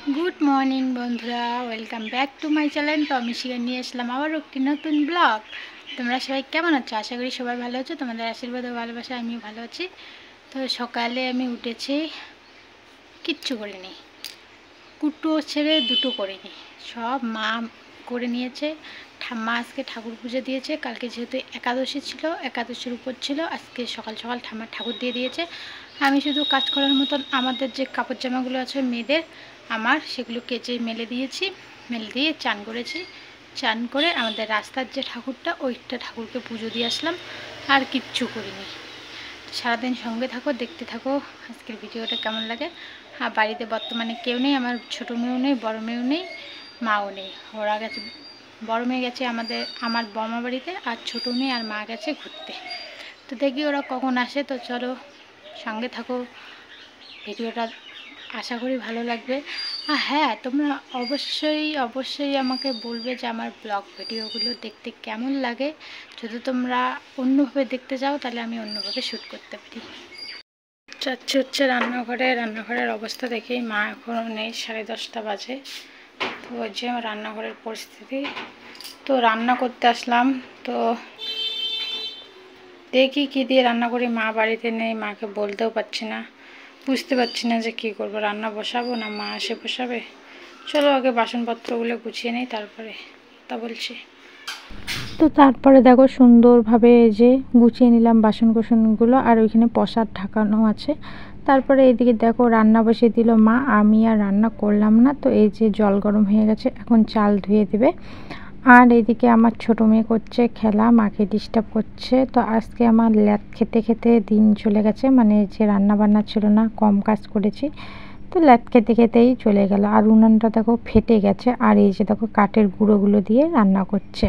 Good morning বন্ধুরা, welcome back to my channel. তো আমি শিখে নিয়ে আসলাম আবার একটি নতুন ব্লগ। তোমরা সবাই কেমন আছো? আশা করি সবাই ভালো আছো। তোমাদের আশীর্বাদ ও ভালোবাসা আমিও ভালো আছি। তো সকালে আমি উঠেছি, কিচ্ছু করিনি, কুটো ছেড়ে দুটো করিনি, সব মা করে নিয়েছে। ঠাম্মা আজকে ঠাকুর পুজো দিয়েছে, কালকে যেহেতু একাদশী ছিল, একাদশীর উপর ছিল, আজকে সকাল সকাল ঠাম্মা ঠাকুর দিয়ে দিয়েছে। আমি শুধু কাজ করার মতন আমাদের যে কাপড় জামাগুলো আছে মেয়েদের, আমার সেগুলো কেচে মেলে দিয়েছি, মেলে দিয়ে চান করেছি। চান করে আমাদের রাস্তার যে ঠাকুরটা, ওইটা ঠাকুরকে পুজো দিয়ে আসলাম, আর কিচ্ছু করিনি। সারাদিন সঙ্গে থাকো, দেখতে থাকো আজকের ভিডিওটা কেমন লাগে। আর বাড়িতে বর্তমানে কেউ নেই, আমার ছোটো মেয়েও নেই, বড় মেয়েও নেই, মাও নেই। ওরা গেছে, বড় মেয়ে গেছে আমার বর্মা বাড়িতে, আর ছোটো মেয়ে আর মা গেছে ঘুরতে। তো দেখি ওরা কখন আসে। তো চলো সঙ্গে থাকো, ভিডিওটা আশা করি ভালো লাগবে। আর হ্যাঁ, তোমরা অবশ্যই আমাকে বলবে যে আমার ব্লগ ভিডিওগুলো দেখতে কেমন লাগে। যদি তোমরা অন্যভাবে দেখতে চাও তাহলে আমি অন্যভাবে শ্যুট করতে পারি। যাচ্ছে হচ্ছে রান্নাঘরের অবস্থা দেখেই মা এখনও নেই, 10:30 বাজে। তো ওই যে রান্নাঘরের পরিস্থিতি। তো রান্না করতে আসলাম, তো দেখি কী দিয়ে রান্না করি। মা বাড়িতে নেই, মাকে বলতেও পারছি না, বুঝতে পারছি না যে কী করবো, রান্না বসাবো না মা এসে বসাবে। চলো আগে বাসনপত্রগুলো গুছিয়ে নেই, তারপরে তা বলছি। তো তারপরে দেখো সুন্দরভাবে যে গুছিয়ে নিলাম বাসন কোসনগুলো, আর ওইখানে প্রসাদ ঢাকানো আছে। তারপরে এইদিকে দেখো রান্না বসিয়ে দিল মা, আমি আর রান্না করলাম না। তো এই যে জল গরম হয়ে গেছে, এখন চাল ধুয়ে দেবে। আর এদিকে আমার ছোটো মেয়ে করছে খেলা, মাকে ডিস্টার্ব করছে। তো আজকে আমার ল্যাদ খেতে খেতে দিন চলে গেছে, মানে যে রান্না বান্না ছিল না, কম কাজ করেছি, তো ল্যাদ খেতে খেতেই চলে গেল। আর উনুনটা দেখো ফেটে গেছে, আর এই যে দেখো কাঠের গুঁড়োগুলো দিয়ে রান্না করছে।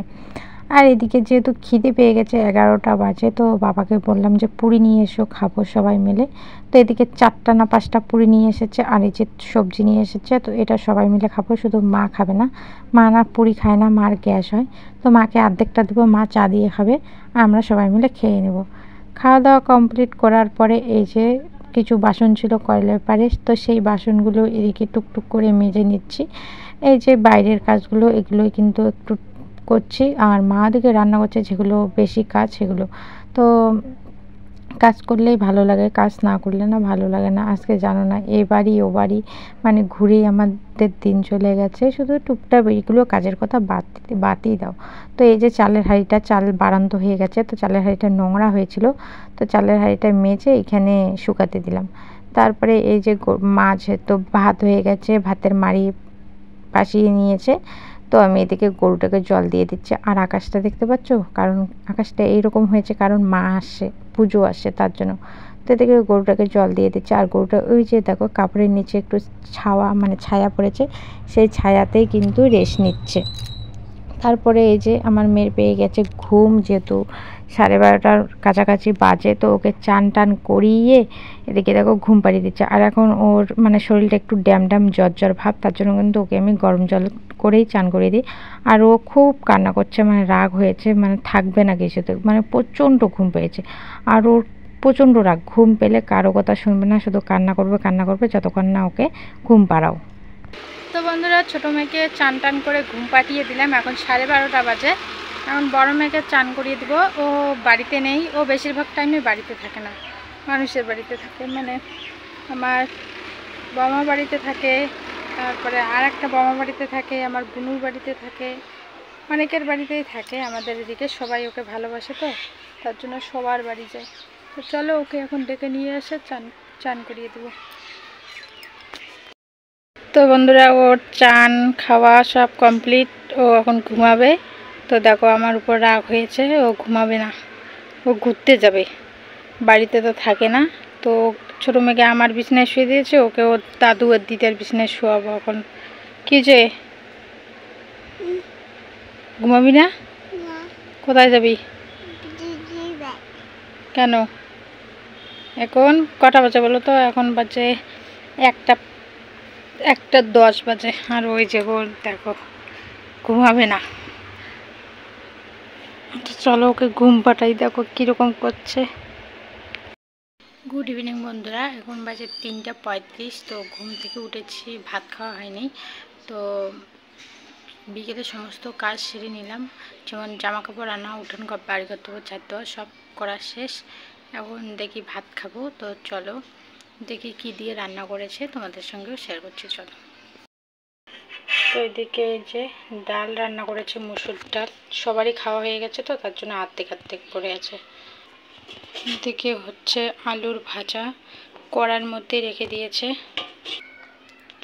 আর এদিকে যেহেতু খিদে পেয়ে গেছে, 11টা বাজে, তো বাবাকে বললাম যে পুরি নিয়ে এসো, খাবো সবাই মিলে। তো এদিকে 4টা না 5টা পুরি নিয়ে এসেছে, আর এই যে সবজি নিয়ে এসেছে। তো এটা সবাই মিলে খাবো, শুধু মা খাবে না, মা না পুরি খায় না, মার গ্যাস হয়। তো মাকে অর্ধেকটা দেবো, মা চা দিয়ে খাবে, আর আমরা সবাই মিলে খেয়ে নেব। খাওয়া দাওয়া কমপ্লিট করার পরে এই যে কিছু বাসন ছিল কয়লার পাড়ে, তো সেই বাসনগুলো এদিকে টুকটুক করে মেজে নিচ্ছি। এই যে বাইরের কাজগুলো, এগুলোই কিন্তু একটু করছি, আর মা দিকে রান্না করছে, যেগুলো বেশি কাজ সেগুলো। তো কাজ করলেই ভালো লাগে, কাজ না করলে না ভালো লাগে না। আজকে জানো না, এ বাড়ি ও বাড়ি মানে ঘুরেই আমাদের দিন চলে গেছে। শুধু টুকটাক এইগুলো কাজের কথা বাদই দাও। তো এই যে চালের হাঁড়িটা, চাল বাড়ান্ত হয়ে গেছে, তো চালের হাঁড়িটা নোংরা হয়েছিল, তো চালের হাঁড়িটা মেজে এখানে শুকাতে দিলাম। তারপরে এই যে মাছ, তো ভাত হয়ে গেছে, ভাতের মাড়ি পাশিয়ে নিয়েছে। তো আমি এদিকে গরুটাকে জল দিয়ে দিচ্ছি। আর আকাশটা দেখতে পাচ্ছ, কারণ আকাশটা এইরকম হয়েছে কারণ মা আসছে, পুজো আসছে, তার জন্য। তো এদিকে গরুটাকে জল দিয়ে দিচ্ছে। আর গরুটা ওই যে দেখো কাপড়ের নিচে একটু ছায়া পড়েছে, সেই ছায়াতেই কিন্তু রেস্ট নিচ্ছে। তারপরে এই যে আমার মেয়ের পেয়ে গেছে ঘুম, যেহেতু 12:30টার কাছাকাছি বাজে, তো ওকে চান টান করিয়ে এদিকে দেখো ঘুম পাড়িয়ে দিচ্ছে। আর এখন ওর মানে শরীরটা একটু ড্যাম জ্বর ভাব, তার জন্য কিন্তু ওকে আমি গরম জল করেই চান করিয়ে দিই। আর ও খুব কান্না করছে, মানে রাগ হয়েছে, মানে থাকবে না কিছুতে, মানে প্রচণ্ড ঘুম পেয়েছে। আর ওর প্রচণ্ড রাগ, ঘুম পেলে কারো কথা শুনবে না, শুধু কান্না করবে যতক্ষণ না ওকে ঘুম পাড়াও। তো বন্ধুরা, ছোটো মেয়েকে চান টান করে ঘুম পাঠিয়ে দিলাম, এখন 12:30টা বাজে। এখন বড় মেয়েকে চান করিয়ে দেবো। ও বাড়িতে নেই, ও বেশিরভাগ টাইমে বাড়িতে থাকে না, মানুষের বাড়িতে থাকে, মানে আমার বর্মা বাড়িতে থাকে, তারপরে আর একটা বর্মা বাড়িতে থাকে, আমার বুনুর বাড়িতে থাকে, অনেকের বাড়িতেই থাকে। আমাদের এদিকে সবাই ওকে ভালোবাসে, তো তার জন্য সবার বাড়ি যায়। তো চলো ওকে এখন ডেকে নিয়ে এসে চান করিয়ে দেবো। তো বন্ধুরা, ওর চান খাওয়া সব কমপ্লিট, ও এখন ঘুমাবে। তো দেখো আমার উপর রাগ হয়েছে, ও ঘুমাবে না, ও ঘুরতে যাবে, বাড়িতে তো থাকে না। তো ছোটো মেয়েকে আমার বিছানায় শুয়ে দিয়েছে, ওকে ওর দাদু আর দিদার বিছানায় শোয়াবো। এখন কি যে ঘুমাবি না? কোথায় যাবি? কেন? এখন কটা বাজে বলো তো? এখন বাজে 1:10 বাজে, আর ওই যে ওর দেখো ঘুমাবে না। তো চলো ওকে ঘুম পাঠাই, দেখো কীরকম করছে। গুড ইভিনিং বন্ধুরা, এখন বাজে 3:35। তো ঘুম থেকে উঠেছি, ভাত খাওয়া হয়নি। তো বিকেলে সমস্ত কাজ সেরে নিলাম, যেমন জামা কাপড় আনা, উঠোন বাড়ি করতে হবে, ঝাড় দেওয়া সব করা শেষ। এখন দেখি ভাত খাবো। তো চলো দেখি কি দিয়ে রান্না করেছে, তোমাদের সঙ্গেও শেয়ার করছি। চলো। তো এদিকে যে ডাল রান্না করেছে, মুসুর ডাল, সবারই খাওয়া হয়ে গেছে, তো তার জন্য আর্ধেক আর্ধেক পড়ে আছে। এদিকে হচ্ছে আলুর ভাজা, কড়ার মধ্যে রেখে দিয়েছে।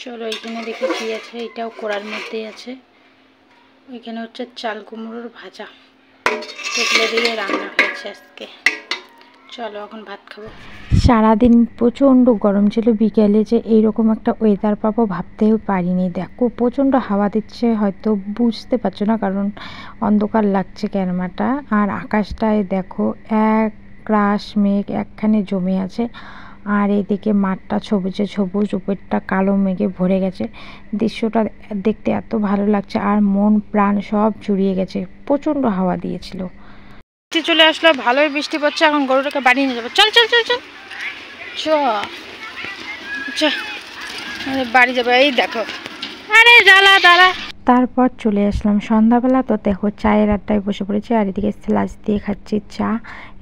চলো এখানে দেখি কি আছে, এটাও কড়ার মধ্যেই আছে। ওইখানে হচ্ছে চাল কুমড়োর ভাজা, এগুলো দিয়ে রান্না হয়েছে আজকে। চলো এখন ভাত খাবো। সারাদিন প্রচণ্ড গরম ছিল, বিকেলে যে এইরকম একটা ওয়েদার পাবো ভাবতেও পারিনি। দেখো প্রচণ্ড হাওয়া দিচ্ছে, হয়তো বুঝতে পারছো না কারণ অন্ধকার লাগছে ক্যামেরাটা। আর আকাশটায় দেখো এক রাশ মেঘ একখানে জমে আছে, আর এদিকে মাঠটা সবুজে সবুজ, উপরটা কালো মেঘে ভরে গেছে। দৃশ্যটা দেখতে এত ভালো লাগছে, আর মন প্রাণ সব জুড়িয়ে গেছে। প্রচণ্ড হাওয়া দিয়েছিল। চলে আসলো, ভালোই বৃষ্টি পড়ছে। এখন গরুটাকে বাড়ি নিয়ে যাবো। চল চল চল চল চ বাড়ি যাবো। এই দেখো, আরে জ্বালা দাঁড়া। তারপর চলে আসলাম সন্ধ্যাবেলা। তো দেখো চায়ের আড্ডায় বসে পড়েছে, আর এদিকে স্লাইস দিয়ে খাচ্ছি চা।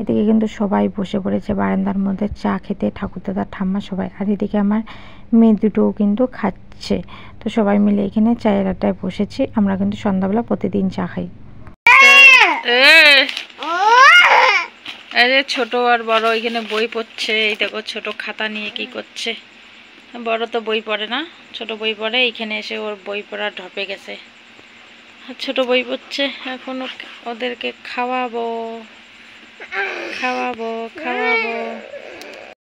এদিকে কিন্তু সবাই বসে পড়েছে বারান্দার মধ্যে চা খেতে, ঠাকুরদাদা ঠাম্মা সবাই। আর এদিকে আমার মেয়ে দুটোও কিন্তু খাচ্ছে। তো সবাই মিলে এখানে চায়ের আড্ডায় বসেছি। আমরা কিন্তু সন্ধ্যাবেলা প্রতিদিন চা খাই। আরে ছোট আর বড় এখানে বই পড়ছে। এই দেখো ছোট খাতা নিয়ে কি করছে। বড় তো বই পড়ে না, ছোট বই পড়ে। এইখানে এসে ওর বই পড়া ঢপে গেছে, ছোট বই পড়ছে। এখন ওদেরকে খাওয়াবো খাওয়াবো খাওয়াবো।